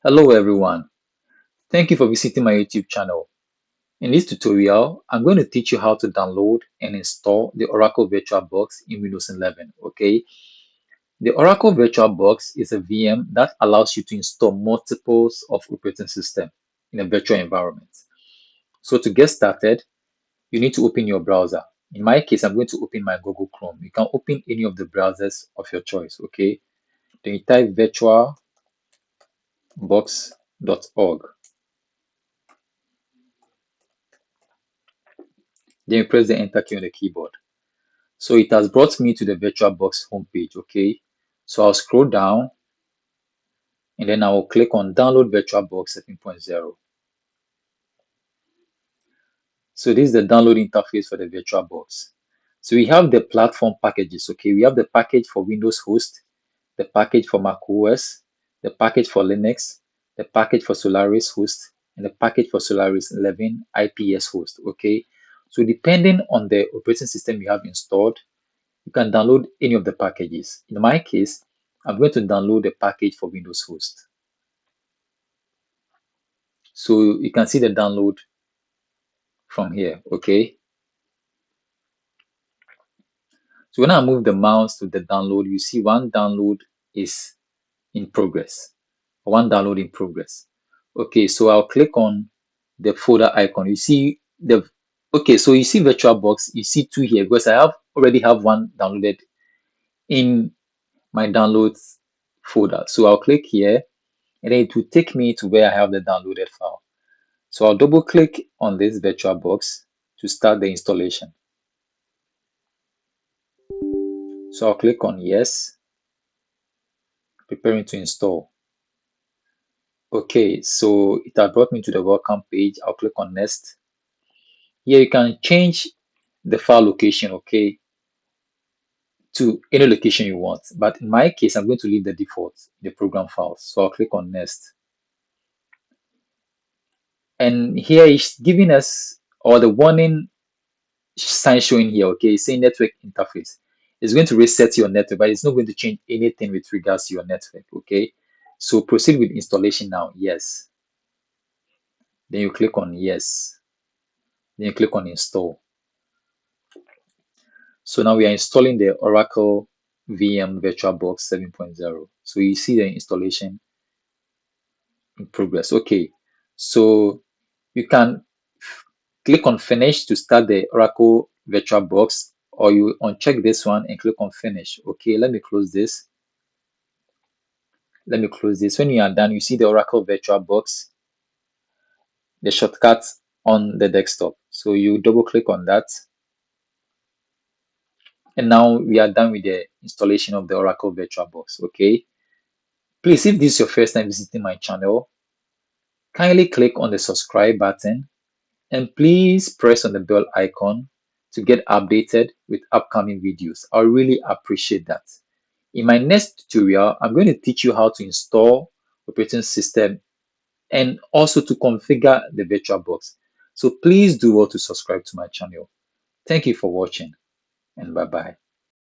Hello everyone, thank you for visiting my YouTube channel. In this tutorial, I'm going to teach you how to download and install the Oracle VirtualBox in Windows 11, okay? The Oracle VirtualBox is a VM that allows you to install multiples of operating system in a virtual environment. So to get started, you need to open your browser. In my case, I'm going to open my Google Chrome. You can open any of the browsers of your choice, okay? Then you type virtualbox.org. Then you press the enter key on the keyboard. So it has brought me to the VirtualBox homepage, okay? So I'll scroll down and then I will click on download VirtualBox 7.0. So this is the download interface for the VirtualBox. So we have the platform packages, okay? We have the package for Windows host, the package for Mac OS, the package for Linux, the package for Solaris host, and the package for Solaris 11 IPS host, okay? So depending on the operating system you have installed, you can download any of the packages. In my case, I'm going to download the package for Windows Host. So you can see the download from here, okay? So when I move the mouse to the download, you see one download is in progress, one download in progress. Okay, so I'll click on the folder icon. You see okay, so you see VirtualBox, you see two here because I already have one downloaded in my downloads folder. So I'll click here and then it will take me to where I have the downloaded file. So I'll double click on this VirtualBox to start the installation. So I'll click on yes, preparing to install. Okay, so it has brought me to the welcome page. I'll click on next. Here you can change the file location, okay, to any location you want. But in my case, I'm going to leave the default, the program files. So I'll click on next. And here it's giving us, or the warning sign showing here, okay, saying network interface. It's going to reset your network, but it's not going to change anything with regards to your network, okay? So proceed with installation now, yes. Then you click on yes. Then you click on install. So now we are installing the Oracle VM VirtualBox 7.0. So you see the installation in progress. Okay, so you can click on finish to start the Oracle VirtualBox, or you uncheck this one and click on finish. Okay, let me close this. Let me close this. When you are done, you see the Oracle VirtualBox, the shortcut on the desktop. So you double click on that. And now we are done with the installation of the Oracle VirtualBox. Okay. Please, if this is your first time visiting my channel, kindly click on the subscribe button and please press on the bell icon to get updated with upcoming videos. I really appreciate that. In my next tutorial, I'm going to teach you how to install operating system and also to configure the VirtualBox. So please do well to subscribe to my channel. Thank you for watching and bye-bye.